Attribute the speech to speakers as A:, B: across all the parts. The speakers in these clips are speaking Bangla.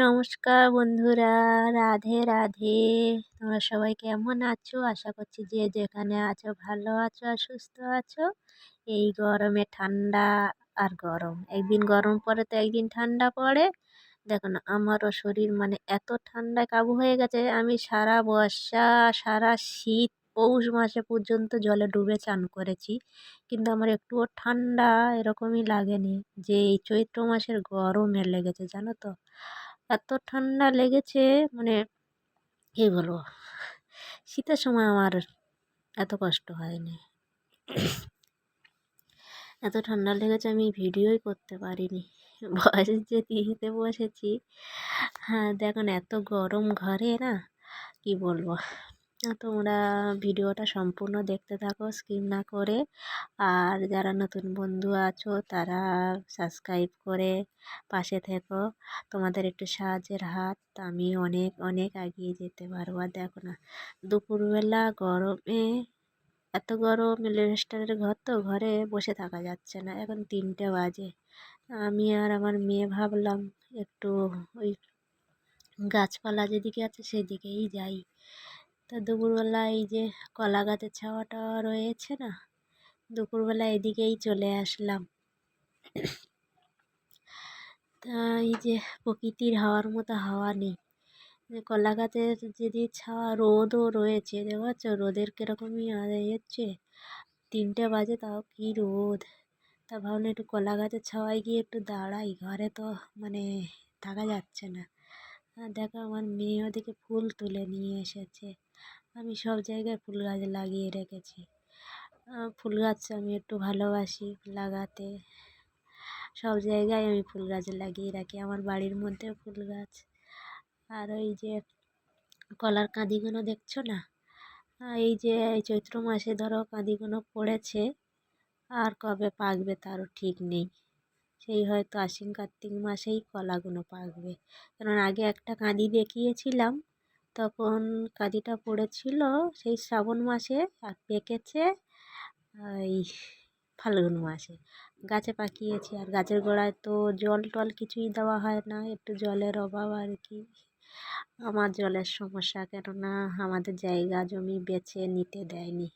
A: নমস্কার বন্ধুরা, রাধে রাধে। তোমরা সবাই কেমন আছো? আশা করছি যে যেখানে আছো ভালো আছো আর সুস্থ আছো। এই গরমে ঠান্ডা আর গরম, একদিন গরম পড়ে তো একদিন ঠান্ডা পড়ে। দেখো না, আমারও শরীর মানে এত ঠান্ডায় কাবু হয়ে গেছে। আমি সারা বর্ষা, সারা শীত, পৌষ মাসে পর্যন্ত জলে ডুবে চান করেছি, কিন্তু আমার একটুও ঠান্ডা এরকমই লাগেনি যে এই চৈত্র মাসের গরমে লেগেছে, জানো তো। এত ঠান্ডা লেগেছে, মানে কী বলবো, শীতের সময় আমার এত কষ্ট হয়নি। এত ঠান্ডা লেগেছে আমি ভিডিওই করতে পারিনি, ভয়েস যে দিতে বসেছি। হ্যাঁ দেখো না, এত গরম ঘরে না, কি বলবো। তোমরা ভিডিওটা সম্পূর্ণ দেখতে থাকো, স্কিপ না করে। আর যারা নতুন বন্ধু আছো তারা সাবস্ক্রাইব করে পাশে থেকো। তোমাদের একটু সাহায্যের হাত, আমি অনেক অনেক এগিয়ে যেতে পারবো। আর দেখো না, দুপুরবেলা গরমে, এত গরম, এলিভেস্টারের ঘর তো, ঘরে বসে থাকা যাচ্ছে না। এখন 3টে বাজে, আমি আর আমার মেয়ে ভাবলাম একটু ওই গাছপালা যেদিকে আছে সেদিকেই যাই। তা দুপুরবেলা এই যে কলা গাছের ছাওয়াটা রয়েছে না, দুপুরবেলা এদিকেই চলে আসলাম। তা এই যে প্রকৃতির হাওয়ার মতো হাওয়া নেই, যে কলা গাছের যদি ছাওয়া, রোদও রয়েছে, দেখছ রোদের কীরকমই হচ্ছে। 3টে বাজে তাও কি রোদ। তা ভাবলাম একটু কলা গাছের ছাওয়ায় গিয়ে একটু দাঁড়াই, ঘরে তো মানে থাকা যাচ্ছে না। আর দেখো আমার মেয়ে ওদিকে ফুল তুলে নিয়ে এসেছে। আমি সব জায়গায় ফুল গাছ লাগিয়ে রেখেছি। ফুল গাছ আমি একটু ভালোবাসি লাগাতে, সব জায়গায় আমি ফুল গাছ লাগিয়ে রাখি, আমার বাড়ির মধ্যেও ফুল গাছ। আর ওই যে কলার কাঁদিগুলো দেখছো না, এই যে এই চৈত্র মাসে ধরো কাঁদিগুলো পড়েছে, আর কবে পাকবে তারও ঠিক নেই। সেই হয়তো আশ্বিন কার্তিক মাসেই কলাগুলো পাকবে। কারণ আগে একটা কাঁদি দেখিয়েছিলাম, তখন কাঁদিটা পড়েছিল সেই শ্রাবণ মাসে, আর পেকেছে এই ফাল্গুন মাসে। গাছে পাকিয়েছি, আর গাছের গোড়ায় তো জল টল কিছুই দেওয়া হয় না, একটু জলের অভাব আর কি। আমার জলের সমস্যা, কেননা আমাদের জায়গা জমি বেছে নিতে দেয়নি।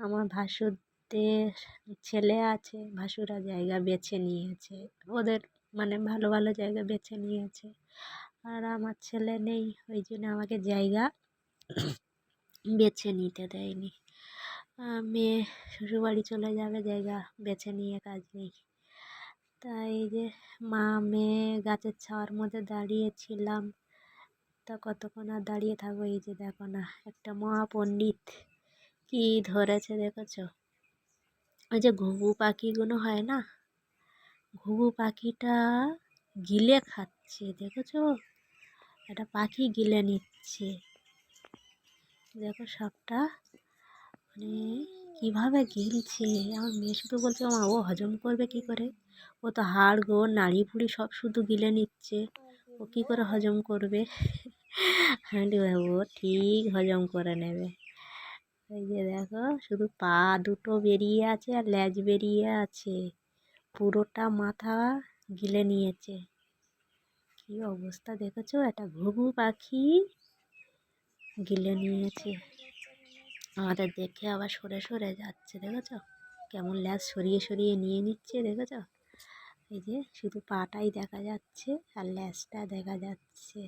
A: আমার ভাসুরদের ছেলে আছে, ভাসুরা জায়গা বেছে নিয়েছে, ওদের মানে ভালো ভালো জায়গা বেছে নিয়েছে। আর আমার ছেলে নেই, ওই জন্য আমাকে জায়গা বেছে নিতে দেয়নি। মেয়ে শ্বশুরবাড়ি চলে যাবে, জায়গা বেছে নিয়ে কাজ নেই। তাই এই যে মা মেয়ে গাছের ছাওয়ার মধ্যে দাঁড়িয়েছিলাম। তা কতক্ষণ আর দাঁড়িয়ে থাকবো। এই যে দেখো না, একটা মহাপণ্ডিত কি ধরেছে দেখেছ, ওই যে ঘুঘু পাখিগুলো হয় না, ঘুঘু পাখিটা গিলে খাচ্ছে, দেখেছো? একটা পাখি গিলে নিচ্ছে, দেখো সাপটা মানে কীভাবে গিলছে। আমার মেয়ে শুধু বলছে মা ও হজম করবে কি করে, ও তো হাড় গোড় নাড়ি ভুড়ি সব শুধু গিলে নিচ্ছে, ও কী করে হজম করবে। আমি ও ঠিক হজম করে নেবে। এই যে দেখো, শুধু পা দুটো বেরিয়ে আছে আর লেজ বেরিয়ে আছে, পুরোটা মাথা গিলে নিয়েছে। কি অবস্থা দেখেছো, একটা ঘুঘু পাখি গিলে নিয়েছে। আমাদের দেখে আবার সরে সরে যাচ্ছে, দেখেছ কেমন লেজ সরিয়ে সরিয়ে নিয়ে নিচ্ছে, দেখেছ? এই যে শুধু পাটাই দেখা যাচ্ছে আর লেজটা দেখা যাচ্ছে।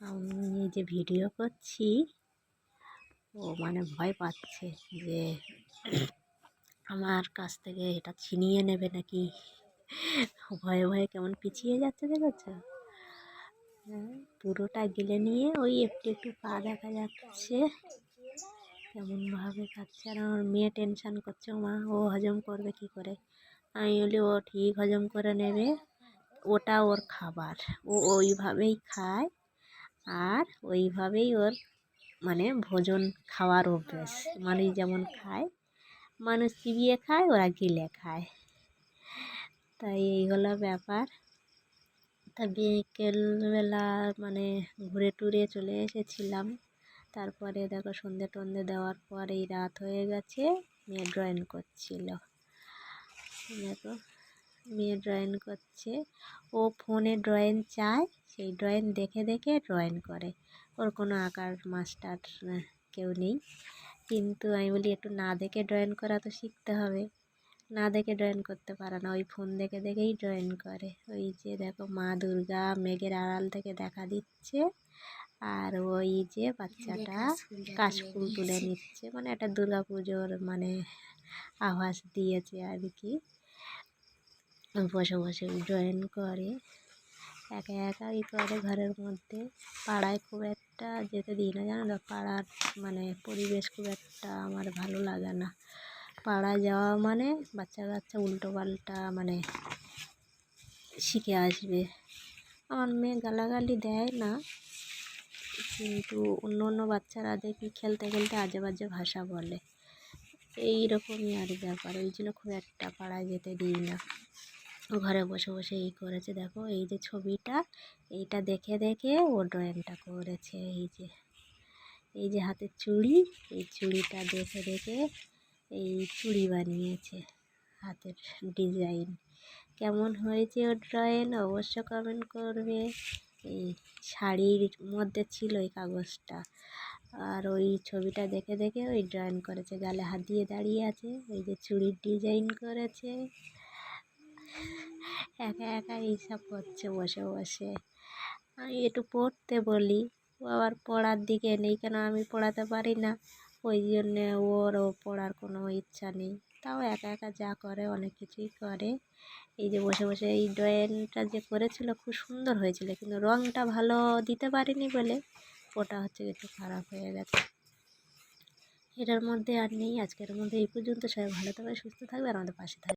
A: আমি এই যে ভিডিও করছি, ও মানে ভয় পাচ্ছে যে আমার কাছ থেকে এটা ছিনিয়ে নেবে নাকি, ভয়ে ভয়ে কেমন পিছিয়ে যাচ্ছে, দেখেছ? হ্যাঁ, পুরোটা গিলে নিয়ে ওই একটু একটু পা দেখা যাচ্ছে, কেমনভাবে খাচ্ছে। আর আমার মেয়ে টেনশান করছে, মা ও হজম করবে কি করে। আমি বলি ও ঠিক হজম করে নেবে, ওটা ওর খাবার, ও ওইভাবেই খায়, আর ওইভাবেই ওর মানে ভোজন খাওয়ার অভ্যেস। মানুষ যেমন খায়, মানুষ চিবিয়ে খায়, ওরা গিলে খায়। তাই এই হলো ব্যাপার। তা বিকেলবেলা মানে ঘুরে টুরে চলে এসেছিলাম। তারপরে দেখো সন্ধে টন্ধে দেওয়ার পর এই রাত হয়ে গেছে, মেয়ে ড্রয়িং করছিল। দেখো মেয়ে ড্রয়িং করছে, ও ফোনে ড্রয়িং চায়, সেই ড্রয়িং দেখে দেখে ড্রয়িং করে। ওর কোনো আঁকার মাস্টার কেউ নেই, কিন্তু আমি বলি একটু না দেখে ড্রয়িং করা তো শিখতে হবে। না দেখে ড্রয়িং করতে পারে না, ওই ফোন দেখে দেখেই ড্রয়িং করে। ওই যে দেখো মা দুর্গা মেঘের আড়াল থেকে দেখা দিচ্ছে, আর ওই যে বাচ্চাটা কাশফুল তুলে নিচ্ছে, মানে একটা দুর্গা পুজোর মানে আভাস দিয়েছে আর কি। বসে বসে ড্রয়িং করে, একা একাই করে ঘরের মধ্যে। পাড়ায় খুব একটা যেতে দিই না, জানো তো, পাড়ার মানে পরিবেশ খুব একটা আমার ভালো লাগে না। পাড়ায় যাওয়া মানে বাচ্চা কাচ্চা উল্টো পাল্টা মানে শিখে আসবে। আমার মেয়ে গালাগালি দেয় না, কিন্তু অন্য অন্য বাচ্চারা দেখি খেলতে খেলতে আজে বাজে ভাষা বলে, এই রকমই আর ব্যাপার। ওই জন্য খুব একটা পাড়ায় যেতে দিই না। ও ঘরে বসে বসে এই করেছে, দেখো এই যে ছবিটা, এইটা দেখে দেখে ও ড্রয়িংটা করেছে। এই যে হাতের চুড়ি, এই চুড়িটা দেখে দেখে এই চুড়ি বানিয়েছে, হাতের ডিজাইন। কেমন হয়েছে ওর ড্রয়িং অবশ্য কমেন্ট করবে। এই শাড়ির মধ্যে ছিল এই কাগজটা, আর ওই ছবিটা দেখে দেখে ওই ড্রয়িং করেছে। গালে হাত দিয়ে দাঁড়িয়ে আছে, ওই যে চুড়ির ডিজাইন করেছে। একা একা এইসব করছে বসে বসে। আমি একটু পড়তে বলি, ও আবার পড়ার দিকে নেই, কেন আমি পড়াতে পারি না, ওই জন্যে ওরও পড়ার কোনো ইচ্ছা নেই। তাও একা একা যা করে অনেক কিছুই করে। এই যে বসে বসে এই ড্রয়িংটা যে করেছিল খুব সুন্দর হয়েছিল, কিন্তু রঙটা ভালো দিতে পারিনি বলে ওটা হচ্ছে একটু খারাপ হয়ে গেছে। এটার মধ্যে আর নেই, আজকের মধ্যে এই পর্যন্ত। সবাই ভালো থাকবে, সুস্থ থাকবে, আর আমাদের পাশে থাকবে।